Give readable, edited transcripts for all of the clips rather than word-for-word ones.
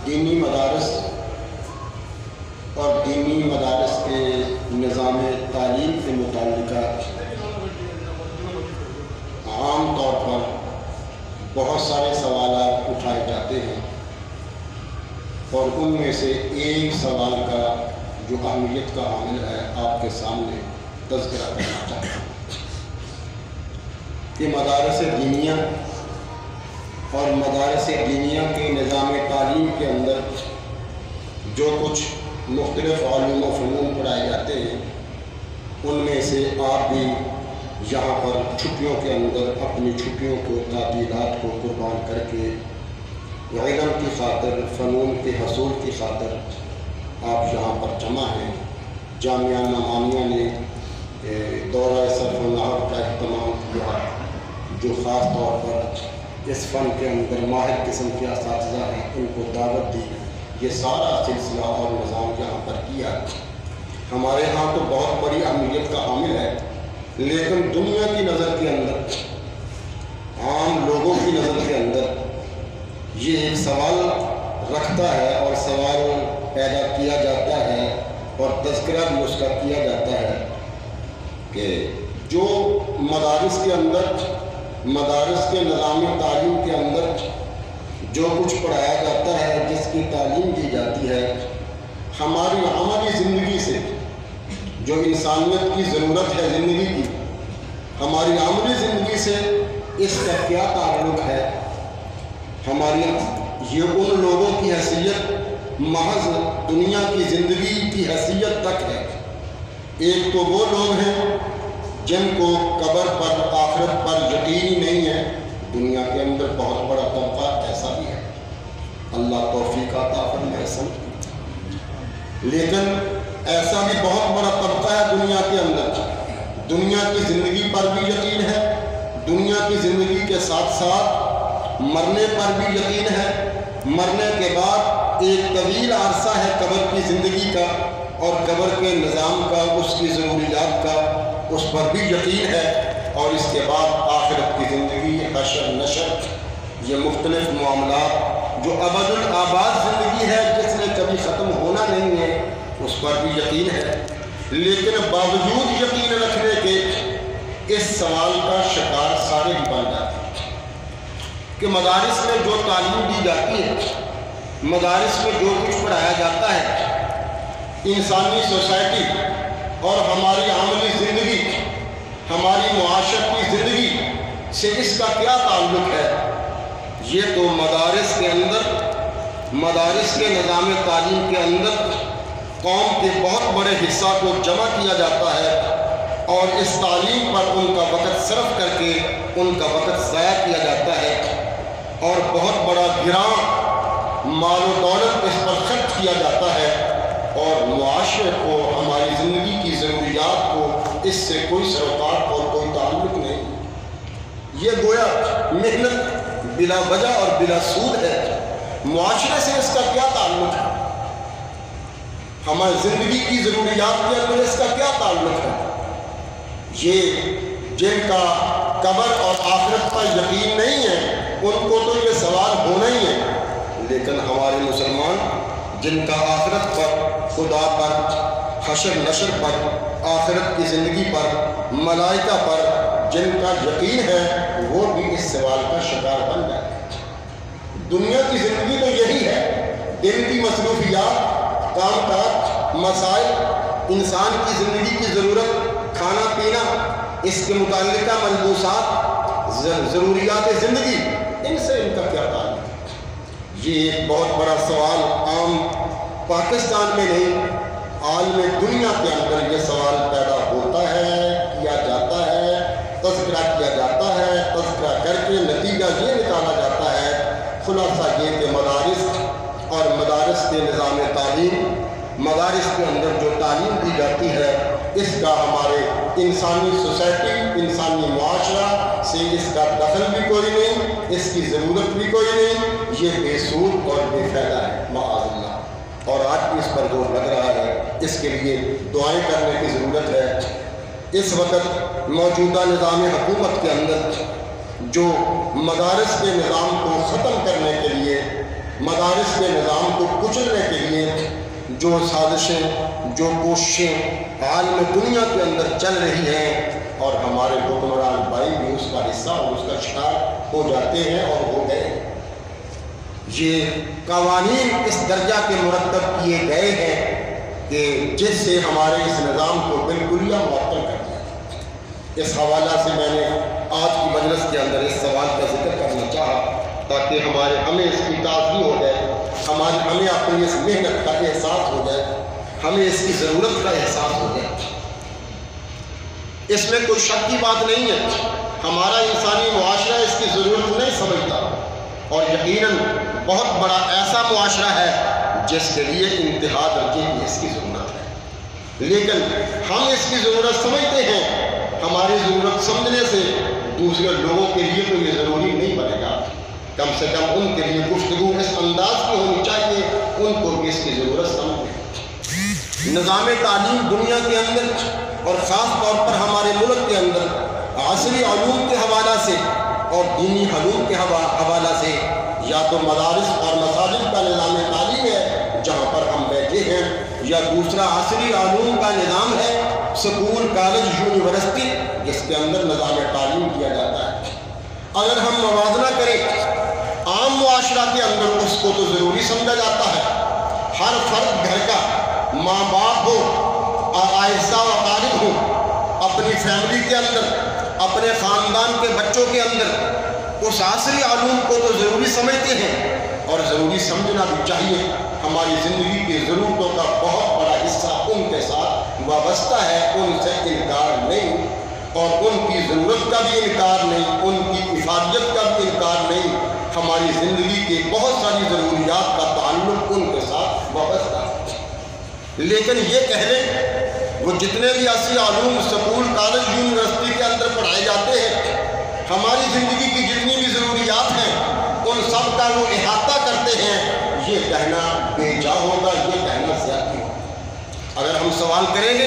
دینی مدارس اور دینی مدارس کے نظام تعلیم سے متعلقہ عام طور پر بہت سارے سوالات اٹھائے جاتے ہیں، اور ان میں سے ایک سوال کا جو اہمیت کا حامل ہے آپ کے سامنے تذکرہ کرنا چاہتا ہوں کہ مدارس دینیہ اور مدارس دینیہ کے نظام تعلیم کے اندر جو کچھ مختلف علوم و فنون پڑھائے جاتے ہیں، ان میں سے آپ بھی یہاں پر چھٹیوں کے اندر اپنی چھٹیوں کو، تعطیلات کو قربان کر کے علم کی خاطر، فنون کے حصول کی خاطر آپ یہاں پر جمع ہیں۔ جامعہ نعمانیہ نے دورہ صرف و نحو کا اہتمام کیا، جو خاص طور پر اس فن کے اندر ماہر قسم کے اساتذہ ہیں، ان کو دعوت دی۔ یہ سارا سلسلہ اور نظام یہاں پر کیا۔ ہمارے ہاں تو بہت بڑی اہمیت کا حامل ہے، لیکن دنیا کی نظر کے اندر، عام لوگوں کی نظر کے اندر یہ ایک سوال رکھتا ہے اور سوال پیدا کیا جاتا ہے اور تذکرہ بھی اس کا کیا جاتا ہے کہ جو مدارس کے اندر، مدارس کے نظام تعلیم کے اندر جو کچھ پڑھایا جاتا ہے، جس کی تعلیم دی جاتی ہے، ہماری عملی زندگی سے، جو انسانیت کی ضرورت ہے زندگی کی، ہماری عملی زندگی سے اس کا کیا تعلق ہے؟ ہماری یہ ان لوگوں کی حیثیت محض دنیا کی زندگی کی حیثیت تک ہے۔ ایک تو وہ لوگ ہیں جن کو قبر پر، آخرت پر یقین نہیں ہے۔ دنیا کے اندر بہت بڑا طبقہ ایسا بھی ہے، اللہ توفیق عطا فرمائے سب۔ لیکن ایسا بھی بہت بڑا طبقہ ہے دنیا کے اندر، دنیا کی زندگی پر بھی یقین ہے، دنیا کی زندگی کے ساتھ ساتھ مرنے پر بھی یقین ہے، مرنے کے بعد ایک طویل عرصہ ہے قبر کی زندگی کا اور قبر کے نظام کا، اس کی ضروریات کا، اس پر بھی یقین ہے، اور اس کے بعد آخرت کی زندگی، حشر نشر، یہ مختلف معاملات جو ابد الآباد زندگی ہے، جس نے کبھی ختم ہونا نہیں ہے، اس پر بھی یقین ہے۔ لیکن باوجود یقین رکھنے کے اس سوال کا شکار سارے ہی بن جاتے ہیں کہ مدارس میں جو تعلیم دی جاتی ہے، مدارس میں جو کچھ پڑھایا جاتا ہے، انسانی سوسائٹی اور ہماری عملی زندگی، ہماری معاشرت کی زندگی سے اس کا کیا تعلق ہے؟ یہ تو مدارس کے اندر، مدارس کے نظام تعلیم کے اندر قوم کے بہت بڑے حصہ کو جمع کیا جاتا ہے اور اس تعلیم پر ان کا وقت صرف کر کے ان کا وقت ضائع کیا جاتا ہے، اور بہت بڑا گراں مال و دولت اس پر خرچ کیا جاتا ہے، اور معاشرے کو، ہماری زندگی کی ضروریات کو اس سے کوئی سروکار اور کوئی تعلق نہیں۔ یہ گویا محنت بلا وجہ اور بلا سود ہے۔ معاشرے سے اس کا کیا تعلق ہے؟ ہماری زندگی کی ضروریات کے اندر اس کا کیا تعلق ہے؟ یہ جن کا قبر اور آخرت پر یقین نہیں ہے، ان کو تو یہ سوال ہونا ہی ہے، لیکن ہمارے مسلمان جن کا آخرت پر، خدا پر، حشر نشر پر، آخرت کی زندگی پر، ملائکہ پر جن کا یقین ہے، وہ بھی اس سوال کا شکار بن جائے۔ دنیا کی زندگی تو یہی ہے، دن کی مصروفیات، کام کاج، مسائل، انسان کی زندگی کی ضرورت، کھانا پینا، اس کے متعلقہ ملبوسات، ضروریات زندگی، ان سے ان کا کیا تعلق ہے؟ یہ ایک بہت بڑا سوال عام پاکستان میں نہیں، عالم دنیا کے اندر یہ سوال پیدا ہوتا ہے، کیا جاتا ہے، تذکرہ کیا جاتا ہے، تذکرہ کر کے نتیجہ یہ نکالا جاتا ہے، خلاصہ یہ کہ مدارس اور مدارس کے نظام تعلیم، مدارس کے اندر جو تعلیم دی جاتی ہے، اس کا ہمارے انسانی سوسائٹی، انسانی معاشرہ سے اس کا دخل بھی کوئی نہیں، اس کی ضرورت بھی کوئی نہیں، یہ بے سود اور بے فائدہ ہے، معاذ اللہ۔ اور آج بھی اس پر زور لگ رہا ہے، اس کے لیے دعائیں کرنے کی ضرورت ہے۔ اس وقت موجودہ نظام حکومت کے اندر جو مدارس کے نظام کو ختم کرنے کے لیے مدارس کے نظام کو کچلنے کے لیے جو سازشیں، جو کوششیں عالم دنیا کے اندر چل رہی ہیں، اور ہمارے حکمران بھائی بھی اس کا حصہ اور اس کا شکار ہو جاتے ہیں اور ہو گئے۔ یہ قوانین اس درجہ کے مرتب کیے گئے ہیں کہ جس سے ہمارے اس نظام کو بالکلیہ معطل کر دیا۔ اس حوالہ سے میں نے آج کی مجلس کے اندر اس سوال کا ذکر کرنا چاہا تاکہ ہمیں اس کی تازگی ہو جائے، ہمیں اپنی اس محنت کا احساس ہو جائے، ہمیں اس کی ضرورت کا احساس ہو جائے۔ اس میں کوئی شک کی بات نہیں ہے، ہمارا انسانی معاشرہ اس کی ضرورت نہیں سمجھتا، اور یقیناً بہت بڑا ایسا معاشرہ ہے جس کے لیے انتہا درجے کی اس کی ضرورت ہے، لیکن ہم اس کی ضرورت سمجھتے ہیں۔ ہماری ضرورت سمجھنے سے دوسرے لوگوں کے لیے تو یہ ضروری نہیں بنے گا، کم سے کم ان کے لیے گفتگو اس انداز کی ہونی چاہیے، ان کو بھی اس کی ضرورت سمجھیں۔ نظام تعلیم دنیا کے اندر اور خاص طور پر ہمارے ملک کے اندر عصری علوم کے حوالہ سے اور دینی علوم کے حوالہ سے یا تو مدارس اور مساجد کا نظام تعلیم ہے جہاں پر ہم بیٹھے ہیں، یا دوسرا عصری علوم کا نظام ہے، سکول، کالج، یونیورسٹی، جس کے اندر نظام تعلیم کیا جاتا ہے۔ اگر ہم موازنہ کریں عام معاشرہ کے اندر، اس کو تو ضروری سمجھا جاتا ہے، ہر فرد گھر کا، ماں باپ ہو، آہستہ و طالب ہو، اپنی فیملی کے اندر، اپنے خاندان کے بچوں کے اندر اس عصری علوم کو تو ضروری سمجھتے ہیں، اور ضروری سمجھنا بھی چاہیے۔ ہماری زندگی کی ضرورتوں کا بہت بڑا حصہ ان کے ساتھ وابستہ ہے، ان سے انکار نہیں، اور ان کی ضرورت کا بھی انکار نہیں، ان کی افادیت کا بھی انکار نہیں۔ ہماری زندگی کی بہت ساری ضروریات کا تعلق ان کے ساتھ وابستہ ہے، لیکن یہ کہہ لیں وہ جتنے بھی عصری علوم سکول، کالج، یونیورسٹی کے اندر پڑھائے جاتے ہیں، ہماری زندگی کی جتنی بھی ضروریات ہیں ان سب کا وہ احاطہ کرتے ہیں، یہ کہنا بے جا ہوگا، یہ کہنا زیادتی ہوگا۔ اگر ہم سوال کریں گے،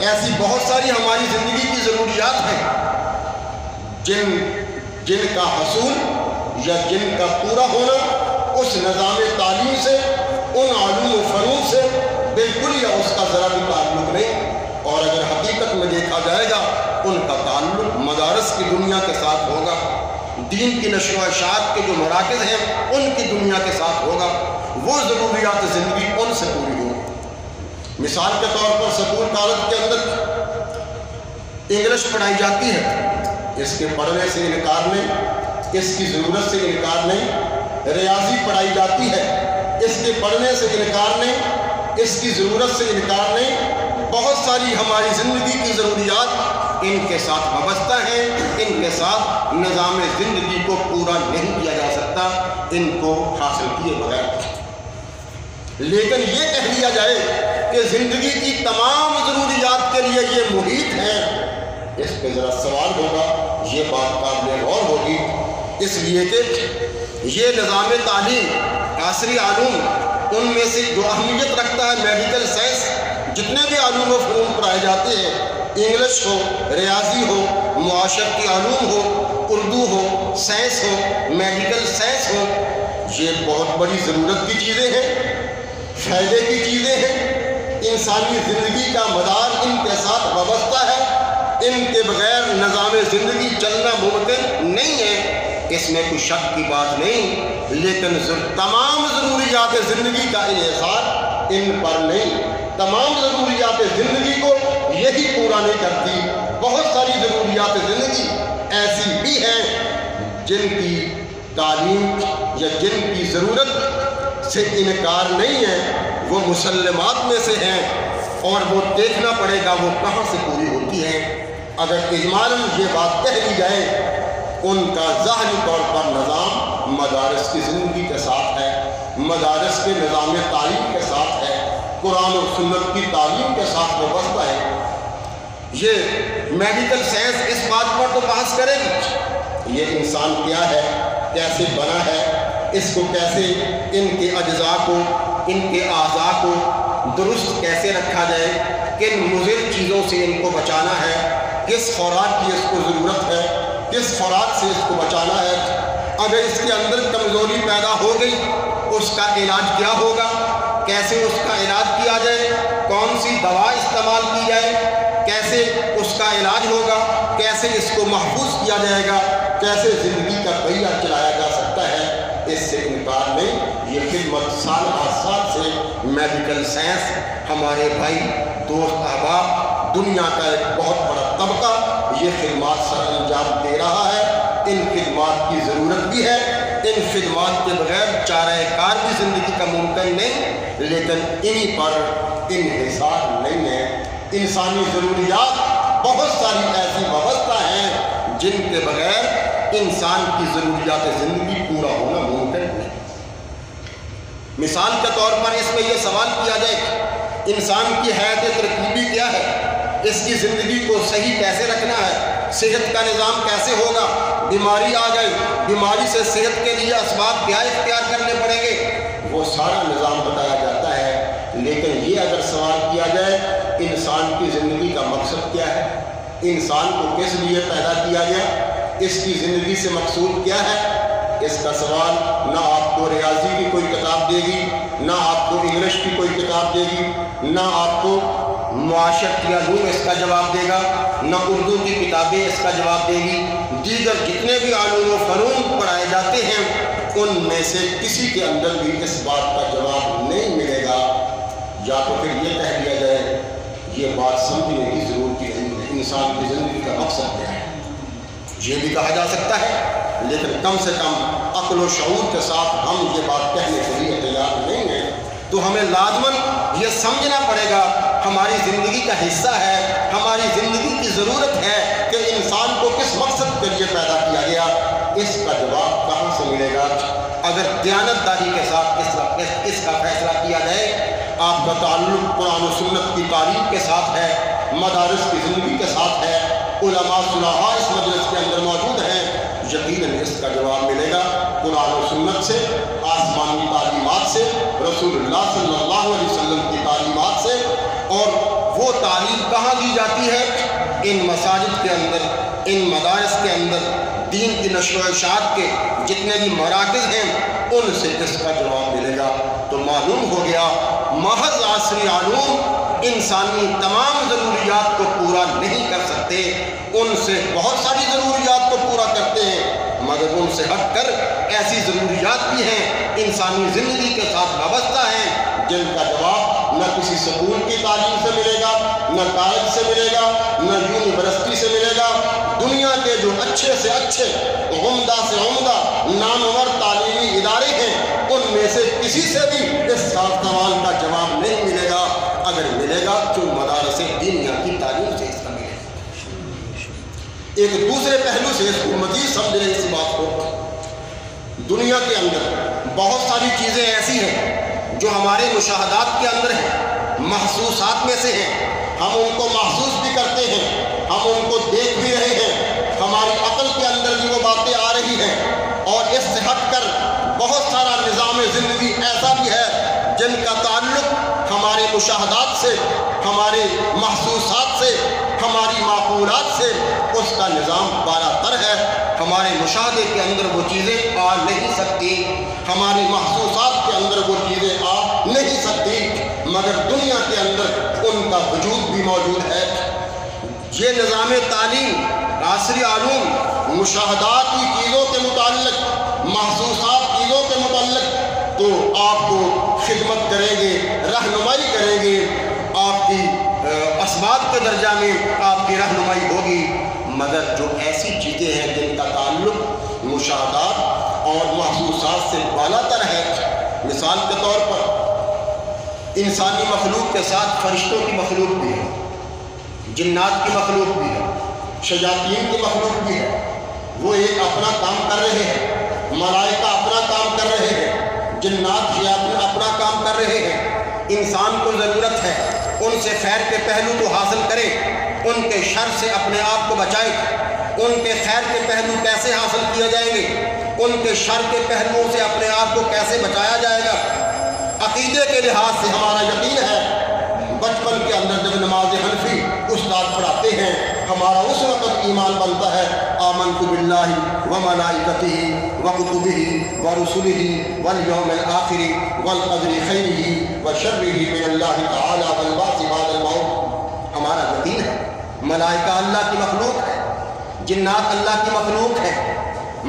ایسی بہت ساری ہماری زندگی کی ضروریات ہیں جن کا حصول یا جن کا پورا ہونا اس نظام تعلیم سے، ان علوم و فنون سے بالکل یا اس کا ذرا بھی تعلق نہیں، اور اگر حقیقت میں دیکھا جائے گا ان کا تعلق مدارس کی دنیا کے ساتھ ہوگا، دین کی نشر و اشاعت کے جو مراکز ہیں ان کی دنیا کے ساتھ ہوگا، وہ ضروریات زندگی ان سے پوری ہوگی۔ مثال کے طور پر سکول کالج کے اندر انگلش پڑھائی جاتی ہے، اس کے پڑھنے سے انکار نہیں، اس کی ضرورت سے انکار نہیں۔ ریاضی پڑھائی جاتی ہے، اس کے پڑھنے سے انکار نہیں، اس کی ضرورت سے انکار نہیں۔ بہت ساری ہماری زندگی کی ضروریات ان کے ساتھ وابستہ ہیں، ان کے ساتھ نظام زندگی کو پورا نہیں کیا جا سکتا ان کو حاصل کیے بغیر۔ لیکن یہ کہہ دیا جائے کہ زندگی کی تمام ضروریات کے لیے یہ محیط ہے، اس پہ ذرا سوال ہوگا، یہ بات قابل غور ہوگی، اس لیے کہ یہ نظام تعلیم عصری علوم ان میں سے جو اہمیت رکھتا ہے، میڈیکل سائنس، جتنے بھی علوم و فنون پڑھائے جاتے ہیں، انگلش ہو، ریاضی ہو، معاشرتی علوم ہو، اردو ہو، سائنس ہو، میڈیکل سائنس ہو، یہ بہت بڑی ضرورت کی چیزیں ہیں، فائدے کی چیزیں ہیں، انسانی زندگی کا مدار ان کے ساتھ وابستہ ہے، ان کے بغیر نظام زندگی چلنا ممکن نہیں ہے، اس میں کوئی شک کی بات نہیں، لیکن تمام ضروریات زندگی کا انحصار ان پر نہیں، تمام ضروریات زندگی کو یہی پورا نہیں کرتی۔ بہت ساری ضروریات زندگی ایسی بھی ہیں جن کی تعلیم یا جن کی ضرورت سے انکار نہیں ہے، وہ مسلمات میں سے ہیں، اور وہ دیکھنا پڑے گا وہ کہاں سے پوری ہوتی ہیں۔ اگر اجمالاً یہ بات کہہ دی جائے، ان کا ظاہری طور پر نظام مدارس کی زندگی کے ساتھ ہے، مدارس کے نظام تعلیم کے ساتھ ہے، قرآن و سنت کی تعلیم کے ساتھ وابستہ ہے۔ یہ میڈیکل سائنس اس بات پر تو بحث کرے گی، یہ انسان کیا ہے، کیسے بنا ہے، اس کو کیسے، ان کے اجزاء کو، ان کے اعضاء کو درست کیسے رکھا جائے، کن مضر چیزوں سے ان کو بچانا ہے، کس خوراک کی اس کو ضرورت ہے، کس خوراک سے اس کو بچانا ہے۔ اگر اس کے اندر کمزوری پیدا ہو گئی اس کا علاج کیا ہوگا، کیسے اس کا علاج کیا جائے، کون سی دوا استعمال کی جائے، کیسے اس کا علاج ہوگا، کیسے اس کو محفوظ کیا جائے گا، کیسے زندگی کا پہیہ چلایا جا سکتا ہے، اس سے انکار نہیں۔ یہ خدمت سال ہر سال سے میڈیکل سائنس ہمارے بھائی دوست احباب دنیا کا ایک بہت بڑا طبقہ یہ خدمات سر انجام دے رہا ہے۔ ان خدمات کی ضرورت بھی ہے، ان خدمات کے بغیر چارہ کار بھی زندگی کا ممکن نہیں، لیکن انہی پر انحصار نہیں ہے۔ انسانی ضروریات بہت ساری ایسی وابستہ ہیں جن کے بغیر انسان کی ضروریات زندگی پورا ہونا ممکن نہیں۔ مثال کے طور پر اس میں یہ سوال کیا جائے کہ انسان کی حیات ترکیبی کیا ہے، اس کی زندگی کو صحیح کیسے رکھنا ہے، صحت کا نظام کیسے ہوگا، بیماری آ گئی، بیماری سے صحت کے لیے اسباب کیا اختیار کرنے پڑیں گے، وہ سارا نظام بتایا جاتا ہے۔ لیکن یہ اگر سوال کیا جائے انسان کی زندگی کا مقصد کیا ہے، انسان کو کس لیے پیدا کیا گیا، اس کی زندگی سے مقصود کیا ہے، اس کا سوال نہ آپ کو ریاضی کی کوئی کتاب دے گی، نہ آپ کو انگلش کی کوئی کتاب دے گی، نہ آپ کو معاشرت یا علوم اس کا جواب دے گا، نہ اردو کی کتابیں اس کا جواب دے گی۔ دیگر جتنے بھی علوم و فنون پڑھائے جاتے ہیں ان میں سے کسی کے اندر بھی اس بات کا جواب نہیں ملے گا۔ یا تو پھر یہ کہہ دیا جائے یہ بات سمجھنے کی ضرورت نہیں ہے، انسان کی زندگی کا مقصد کیا ہے، یہ بھی کہا جا سکتا ہے، لیکن کم سے کم عقل و شعور کے ساتھ ہم یہ بات کہنے کے لیے تیار نہیں ہیں۔ تو ہمیں لازماً یہ سمجھنا پڑے گا ہماری زندگی کا حصہ ہے، ہماری زندگی کی ضرورت ہے کہ انسان کو کس مقصد کے لیے پیدا کیا گیا، اس کا جواب کہاں سے ملے گا۔ اگر دیانتداری کے ساتھ اس کا فیصلہ کیا جائے، آپ کا تعلق قرآن و سنت کی تعلیم کے ساتھ ہے، مدارس کی زندگی کے ساتھ ہے، علماء صلحاء اس مجلس کے اندر موجود ہیں، یقیناً اس کا جواب ملے گا قرآن و سنت سے، آسمانی تعلیمات سے، رسول اللہ صلی اللہ علیہ وسلم کی تعلیمات سے۔ اور وہ تعلیم کہاں دی جاتی ہے؟ ان مساجد کے اندر، ان مدارس کے اندر، دین کی نشر و اشاعت کے جتنے بھی مراکز ہیں ان سے اس کا جواب ملے گا۔ تو معلوم ہو گیا محض عصری علوم انسانی تمام ضروریات کو پورا نہیں کر سکتے، ان سے بہت ساری ضروریات کو پورا کرتے ہیں، مگر ان سے ہٹ کر ایسی ضروریات بھی ہیں انسانی زندگی کے ساتھ وابستہ ہیں جن کا جواب نہ کسی سکول کی تعلیم سے ملے گا، نہ کالج سے ملے گا، نہ یونیورسٹی سے ملے گا۔ دنیا کے جو اچھے سے اچھے، عمدہ سے عمدہ نامور تعلیمی ادارے ہیں ان میں سے کسی سے بھی اس سوال کا جواب نہیں ملے گا۔ اگر ملے گا تو مدارس دینیا کی تعلیم سے اس کا ملے گا۔ ایک دوسرے پہلو سے اس کو مزید سمجھ لیں اس بات کو، دنیا کے اندر بہت ساری چیزیں ایسی ہیں جو ہمارے مشاہدات کے اندر ہیں، محسوسات میں سے ہیں، ہم ان کو محسوس بھی کرتے ہیں، ہم ان کو دیکھ بھی رہے ہیں، ہماری عقل کے اندر بھی وہ باتیں آ رہی ہیں، اور اس سے ہٹ کر بہت سارا نظام زندگی ایسا بھی ہے جن کا تعلق ہمارے مشاہدات سے، ہمارے محسوسات سے، ہماری معقولات سے، اس کا نظام بالا تر ہے۔ ہمارے مشاہدے کے اندر وہ چیزیں آ نہیں سکتی، ہماری محسوسات کے اندر وہ چیزیں آ نہیں سکتی، مگر دنیا کے اندر ان کا وجود بھی موجود ہے۔ یہ نظام تعلیم عصری علوم مشاہدات کی چیزوں کے متعلق، محسوسات چیزوں کے متعلق تو آپ کو خدمت کریں گے، رہنمائی کریں گے، آپ کی اسباب کے درجہ میں آپ کی رہنمائی ہوگی، مگر جو ایسی چیزیں ہیں جن کا تعلق مشاہدات اور محسوسات سے بالا تر ہے، مثال کے طور پر انسانی مخلوق کے ساتھ فرشتوں کی مخلوق بھی ہے، جنات کی مخلوق بھی ہے، شیاطین کی مخلوق بھی ہے، وہ ایک اپنا کام کر رہے ہیں، ملائکہ اپنا کام کر رہے ہیں، جنات شیاطین اپنا کام کر رہے ہیں۔ انسان کو ضرورت ہے ان سے خیر کے پہلو کو حاصل کرے، ان کے شر سے اپنے آپ کو بچائے۔ ان کے خیر کے پہلو کیسے حاصل کیے جائیں گے، ان کے شر کے پہلوؤں سے اپنے آپ کو کیسے بچایا جائے گا۔ عقیدے کے لحاظ سے ہمارا یقین ہے بچپن کے اندر جب نماز حنفی استاد پڑھاتے ہیں, ہمارا اس وقت ایمان بنتا ہے آمنت باللہ و ملائکتہ و کتبہ و رسلہ والیوم الآخر والقدر خیرہ و شرہ من اللہ تعالی والبعث بعد الموت. ہمارا یقین ہے ملائکہ اللہ کی مخلوق ہے, جنات اللہ کی مخلوق ہے.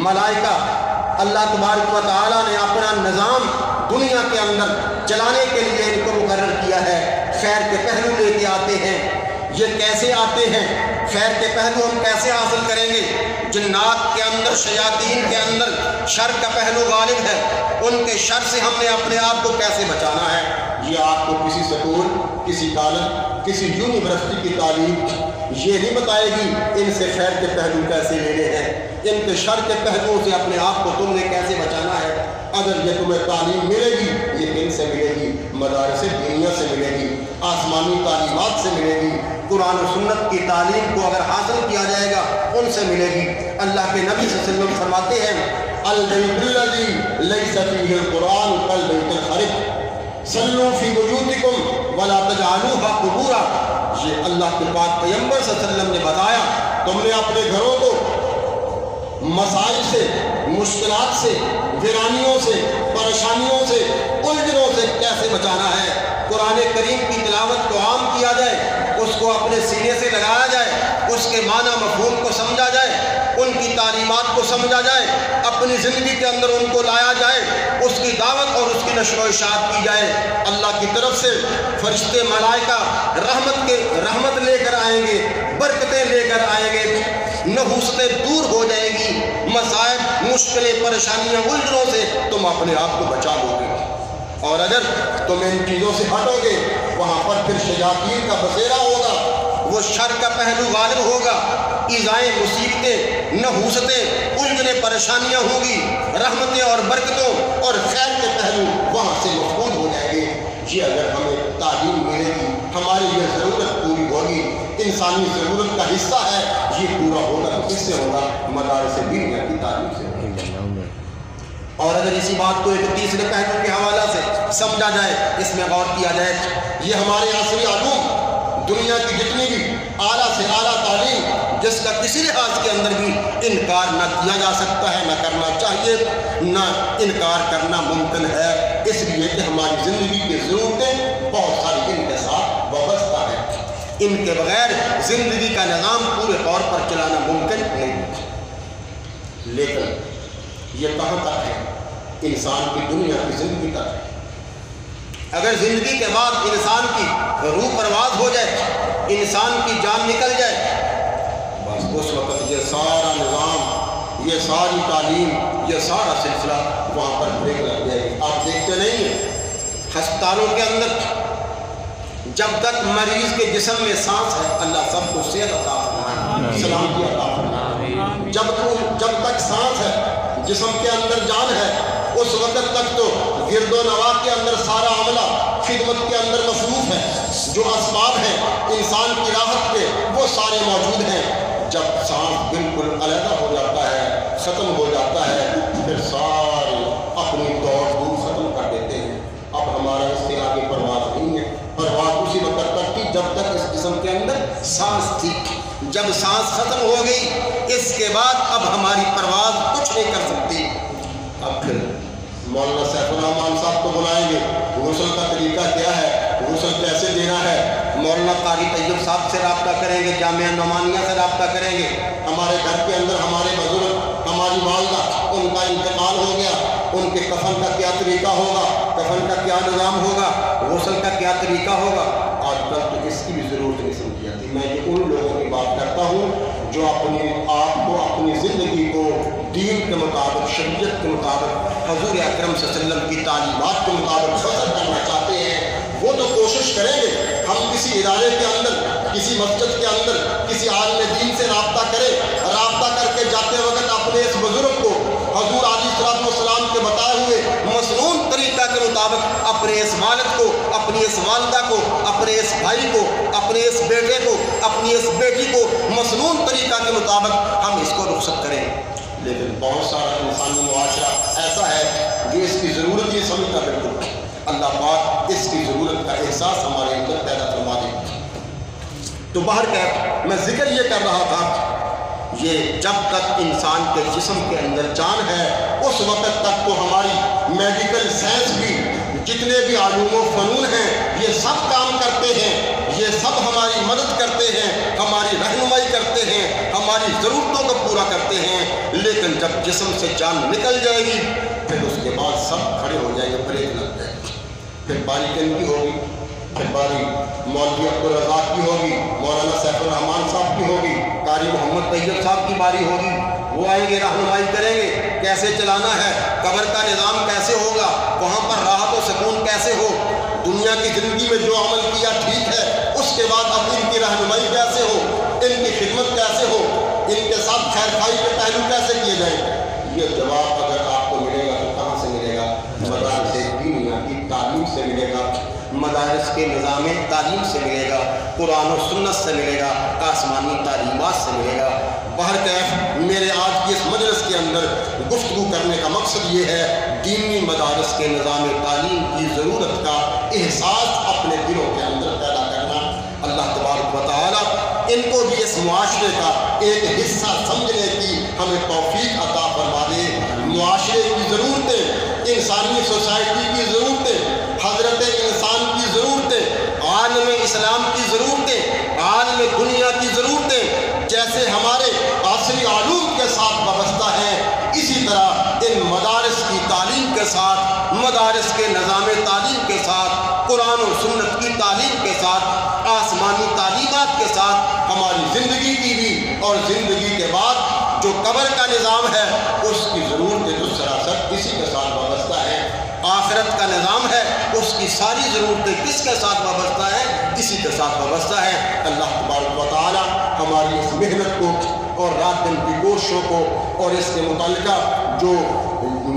ملائکہ اللہ تبارک و تعالیٰ نے اپنا نظام دنیا کے اندر چلانے کے لیے ان کو مقرر کیا ہے. خیر کے پہلو لے کے آتے ہیں. یہ کیسے آتے ہیں؟ خیر کے پہلو ہم کیسے حاصل کریں گے؟ جنات کے اندر, شیاطین کے اندر شر کا پہلو غالب ہے. ان کے شر سے ہم نے اپنے آپ کو کیسے بچانا ہے؟ یہ آپ کو کسی سکول, کسی کالج, کسی یونیورسٹی کی تعلیم یہ نہیں بتائے گی ان سے خیر کے پہلو کیسے لینے ہیں, ان کے شر کے پہلوؤں سے اپنے آپ کو تم نے کیسے بچانا ہے. اگر یہ تمہیں تعلیم ملے گی, یہ کن سے ملے گی؟ مدارس دینیہ سے ملے گی, آسمانی تعلیمات سے ملے گی. قرآن و سنت کی تعلیم کو اگر حاصل کیا جائے گا ان سے ملے گی. اللہ کے نبی صلی اللہ علیہ وسلم فرماتے ہیں البیت الذی لیس فیہ القرآن کالبیت الخرب صلوا فی بیوتکم ولا تجعلوها قبورا. یہ اللہ کے پاک پیغمبر صلی اللہ علیہ وسلم نے بتایا تم نے اپنے گھروں کو مسائل سے, مشکلات سے, ویرانیوں سے, پریشانیوں سے, الجھنوں سے کیسے بچانا ہے. قرآن کریم کی تلاوت کو عام کیا جائے, اس کو اپنے سینے سے لگایا جائے, اس کے معنی مفہوم کو سمجھا جائے, ان کی تعلیمات کو سمجھا جائے, اپنی زندگی کے اندر ان کو لایا جائے, اس کی دعوت اور اس کی نشر و اشاعت کی جائے. اللہ کی طرف سے فرشتے ملائکہ رحمت لے کر آئیں گے, برکتیں لے کر آئیں گے, نحوستیں دور ہو جائیں گی, مصائب, مشکلیں, پریشانیاں, الجھنوں سے تم اپنے آپ کو بچا لو گے. اور اگر تم ان چیزوں سے ہٹو گے وہاں پر پھر شیاطین کا بسیرا ہوگا, وہ شر کا پہلو غالب ہوگا, ایذائیں, مصیبتیں, نحوستیں, الجھنیں, پریشانیاں ہوں گی, رحمتیں اور برکتوں اور خیر کے پہلو وہاں سے مفقود ہو جائیں گے. یہ اگر ہمیں تعلیم ملے گی, ہماری یہ ضرورت پوری ہوگی, انسانی ضرورت کا حصہ ہے, یہ پورا ہوگا تو کس سے ہوگا؟ مدارس دینیہ کی تعلیم سے. اور اگر اسی بات کو ایک تیسرے پہلو کے حوالہ سے سمجھا جائے, اس میں غور کیا جائے, یہ ہمارے عصری علوم, دنیا کی جتنی بھی اعلیٰ سے اعلیٰ تعلیم جس کا کسی لحاظ کے اندر بھی انکار نہ کیا جا سکتا ہے, نہ کرنا چاہیے, نہ انکار کرنا ممکن ہے, اس لیے کہ ہماری زندگی کی ضرورتیں بہت ساری ان کے ساتھ وابستہ ہیں. ان کے بغیر زندگی کا نظام پورے طور پر چلانا ممکن نہیں. لیکن یہ کہاں تک ہے؟ انسان کی دنیا کی زندگی تک ہے. اگر زندگی کے بعد انسان کی روح پرواز ہو جائے, انسان کی جان نکل جائے, بس اس وقت یہ سارا نظام, یہ ساری تعلیم, یہ سارا سلسلہ وہاں پر بریک لگ جائے گی. آپ دیکھتے نہیں ہیں ہسپتالوں کے اندر جب تک مریض کے جسم میں سانس ہے, اللہ سب کو صحت عطا فرمائے, سلامتی عطا فرمائے, جب تک سانس ہے, جسم کے اندر جان ہے, اس وقت تک تو گرد و نواح کے اندر سارا عملہ خدمت کے اندر مصروف ہے. جو اسباب ہیں انسان کی راحت کے وہ سارے موجود ہیں. جب سانس بالکل علیحدہ ہو جاتا ہے, ختم ہو جاتا ہے, پھر سارے اپنی دوڑ دور ختم کر دیتے ہیں. اب ہمارا اس سے آگے پرواز نہیں ہے. پرواز اسی وقت تک تھی جب تک اس جسم کے اندر سانس تھی. جب سانس ختم ہو گئی اس کے بعد اب ہماری پرواز کچھ نہیں کر سکتی. اب پھر مولانا سیف الرحمان صاحب کو بلائیں گے, غسل کا طریقہ کیا ہے, غسل کیسے دینا ہے, مولانا قاری طیب صاحب سے رابطہ کریں گے, جامعہ نعمانیہ سے رابطہ کریں گے. ہمارے گھر کے اندر ہمارے بزرگ, ہماری والدہ, ان کا انتقال ہو گیا, ان کے کفن کا کیا طریقہ ہوگا, کفن کا کیا نظام ہوگا, غسل کا کیا طریقہ ہوگا. آج کل تو اس کی بھی ضرورت نہیں سمجھی جاتی. میں یہ ان لوگوں کی بات کرتا ہوں جو اپنے آپ کو, اپنی زندگی کو دین کے مطابق, شریعت کے مطابق, حضور اکرم صلی اللہ علیہ وسلم کی تعلیمات کے مطابق بسر کرنا چاہتے ہیں. وہ تو کوشش کریں گے ہم کسی ادارے کے اندر, کسی مسجد کے اندر, کسی عالم دین سے رابطہ کریں, رابطہ کر کے جاتے وقت اپنے اس بزرگ کو حضور علیہ السلام کے بتائے ہوئے مسنون طریقہ کے مطابق اپنے اس والد کو, اپنی اس والدہ کو, اپنے اس بھائی کو, اپنے اس بیٹے کو, اپنی اس بیٹی کو مسنون طریقہ کے مطابق ہم اس کو رخصت کریں. لیکن بہت سارا انسانی معاشرہ ایسا ہے جو اس کی ضرورت یہ سمجھتا بالکل. اللہ پاک اس کی ضرورت کا احساس ہمارے اندر پیدا فرما دے. تو بہرکیف میں ذکر یہ کر رہا تھا، یہ جب تک انسان کے جسم کے اندر جان ہے اس وقت تک تو ہماری میڈیکل سائنس بھی، جتنے بھی علوم و فنون ہیں، یہ سب کام کرتے ہیں، یہ سب ہماری مدد کرتے ہیں، ہماری رہنمائی کرتے ہیں، ہماری ضرورتوں کو پورا کرتے ہیں، لیکن جب جسم سے جان نکل جائے گی پھر اس کے بعد سب کھڑے ہو جائیں گے، بریک لگ جائے گی، پھر باری کن کی ہوگی، پھر باری مولوی عبدالرزاق کی ہوگی، مولانا سیف الرحمان صاحب کی ہوگی، قاری محمد طیب صاحب کی باری ہوگی، وہ آئیں گے، رہنمائی کریں گے کیسے چلانا ہے، قبر کا نظام کیسے ہوگا، وہاں پر راحت و سکون کیسے ہو، دنیا کی زندگی میں جو عمل کیا ٹھیک ہے، اس کے بعد اب ان کی رہنمائی کیسے ہو، ان کی خدمت کیسے ہو، ان کے ساتھ خیر خواہی کے پہلو کیسے کیے جائیں۔ یہ جواب اگر آپ کو ملے گا تو کہاں سے ملے گا؟ مدارس دینیہ کی تعلیم سے ملے گا، مدارس کے نظام تعلیم سے ملے گا، قرآن و سنت سے ملے گا، آسمانی تعلیمات سے ملے گا۔ بہرکیف میرے آج کی اس مجلس کے اندر گفتگو کرنے کا مقصد یہ ہے، دینی مدارس کے نظام تعلیم کی ضرورت کا احساس اپنے دلوں کے اندر پیدا کرنا۔ اللہ تبارک و تعالیٰ ان کو بھی اس معاشرے کا ایک حصہ سمجھنے کی ہمیں توفیق عطا فرما دے۔ معاشرے کی ضرورتیں، انسانی سوسائٹی کی ضرورتیں، حضرت انسان کی ضرورتیں، عالم اسلام کی ضرورتیں، عالم دنیا کی ضرورتیں جیسے ہمارے عصری علوم کے ساتھ وابستہ ہیں، اسی طرح ان مدارس کی تعلیم کے ساتھ، مدارس کے نظام تعلیم کے ساتھ، قرآن و سنت کی تعلیم کے ساتھ، آسمانی تعلیمات کے ساتھ ہماری زندگی کی بھی اور زندگی کے بعد جو قبر کا نظام ہے اس کی ضرورتیں جو سراسر اسی کے ساتھ وابستہ ہیں۔ آخرت کا نظام ہے، اس کی ساری ضرورتیں کس کے ساتھ وابستہ ہیں؟ اسی کے ساتھ وابستہ ہیں۔ اللہ تبارک و تعالی ہماری اس محنت کو اور رات دن کی کوششوں کو اور اس کے متعلقہ جو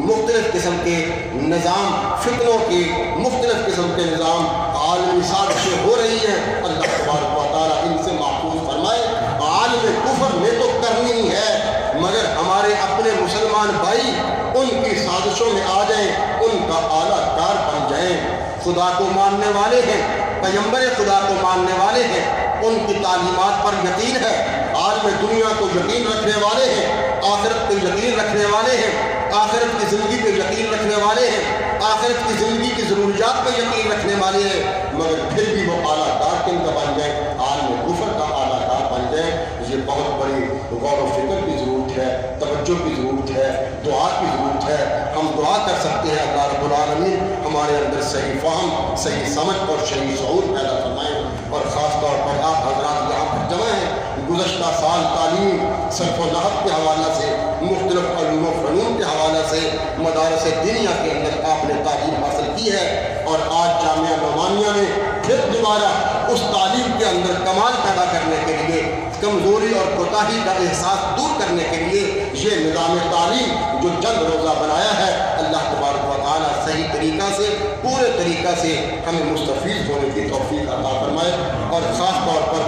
مختلف قسم کے نظام، فتنوں کے مختلف قسم کے نظام عالمی سازشیں ہو رہی ہیں، اللہ تبارک و تعالی ان سے محفوظ فرمائے۔ عالم کفر نے تو کرنی ہی ہے، مگر ہمارے اپنے مسلمان بھائی ان کی سازشوں میں آ جائیں، ان کا اعلیٰ کار بن جائیں۔ خدا کو ماننے والے ہیں، پیغمبر خدا کو ماننے والے ہیں، ان کی تعلیمات پر یقین ہے، عالم دنیا کو یقین رکھنے والے ہیں، آخرت پہ یقین رکھنے والے ہیں، آخرت کی زندگی پہ یقین رکھنے والے ہیں، آخرت کی زندگی کی ضروریات پہ یقین رکھنے والے ہیں، مگر پھر بھی وہ اعلیٰ کار کن کا بن جائیں، عالم کفر کا اعلیٰ کار بن جائیں۔ یہ بہت بڑی غور و فکر کی ضرورت ہے، توجہ کی ضرورت ہے، دعا کی ضرورت ہے۔ ہم دعا کر سکتے ہیں اللہ رب العالمین ہمارے اندر صحیح فہم، صحیح سمجھ اور صحیح شعور پیدا فرمائیں۔ اور خاص طور پر آپ حضرات یہاں پر جمع ہیں، گزشتہ سال تعلیم صرف و نحو کے حوالے سے، مختلف علوم و فنون کے حوالے سے مدارس دینیہ کے اندر آپ نے تعلیم حاصل کی ہے، اور آج جامعہ نعمانیہ میں پھر دوبارہ اس تعلیم کے اندر کمال پیدا کرنے کے لیے، کمزوری اور کوتاہی کا احساس دور کرنے کے لیے یہ نظام تعلیم جو چند روزہ بنایا ہے، اللہ تبارک و تعالیٰ صحیح طریقہ سے، پورے طریقہ سے ہمیں مستفید ہونے کی توفیق عطا فرمائے، اور خاص طور پر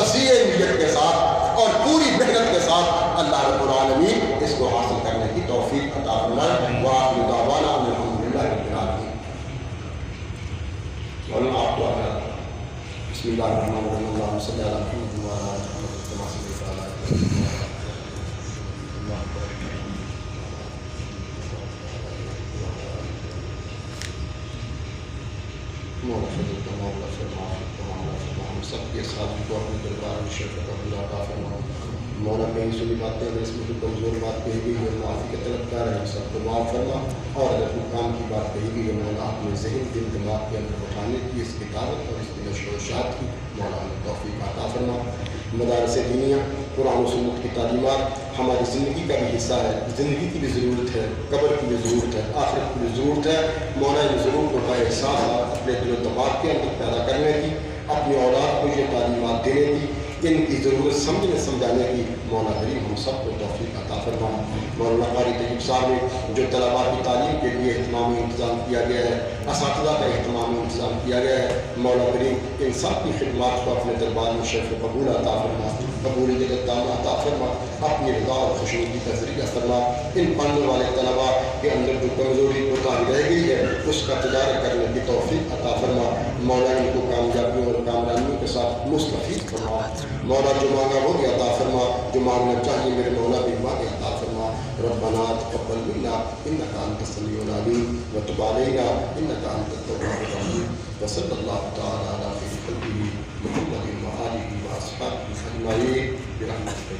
تصحیح نیت کے ساتھ اور پوری محنت کے ساتھ اللہ رب العالمین اس کو حاصل کرنے کی توفیق عطا فرمائے۔ وآخر دعوانا ان الحمدللہ رب العالمین۔ آپ تو بسم اللہ الرحمن الرحیم، اللہم صلی علی محمد وعلی آل محمد کما صلیت علی ابراہیم۔ ہم سب کے ساتھ کو اپنے دربار میں شرکت کا عطا فرما۔ مولا کہیں سنی باتیں اگر اس میں کوئی کمزور بات کہی گئی ہے، معافی کے طلبگار ہیں، سب کو معاف فرما، اور اگر کوئی کام کی بات کہی گئی ہے مولا اپنے ذہن دل دماغ کے اندر اٹھانے کی، اس کی دعوت اور اس کی نشر و اشاعت کی مولا ہمیں توفیق عطا فرما۔ مدارس دینیہ، قرآن و سنت کی تعلیمات ہماری زندگی کا بھی حصہ ہے، زندگی کی بھی ضرورت ہے، قبر کی بھی ضرورت ہے، آخرت کی بھی ضرورت ہے۔ مولا ان ضرورتوں کا احساس اپنے دل و دماغ کے اندر پیدا کرنے کی، اپنی اولاد کو یہ تعلیمات دینے کی، ان کی ضرورت سمجھنے سمجھانے کی مولا کریم ہم سب کو توفیق عطا فرما۔ مولانا قاری طیب صاحب نے جو طلباء کی تعلیم کے لیے اہتمامی انتظام کیا گیا ہے، اساتذہ کا اہتمامی انتظام کیا گیا ہے، مولا کریم ان سب کی خدمات کو اپنے دربار میں شرف قبول عطا فرما، قبولیت تامہ عطا فرما، اپنی رضا اور خوشنودی کا ذریعہ فرما۔ ان پڑھنے والے طلباء کے اندر جو کمزوری کوتاہی رہ گئی ہے اس کا تجارت کرنے کی توفیق عطا فرما۔ مولا ان کو کامیابیوں اور کامرانیوں کے ساتھ مستفید فرما مولا، جو مانگا وہ بھی عطا فرما، جو مانگنا چاہیے میرے مولا بھی مانگے عطا فرما۔ ربنا تقبل منا انك انت السميع العليم وتب علينا انك انت التواب الرحيم، وصلى الله تعالى على خير خلقه محمد وآله وأصحابه أجمعين برحمتك۔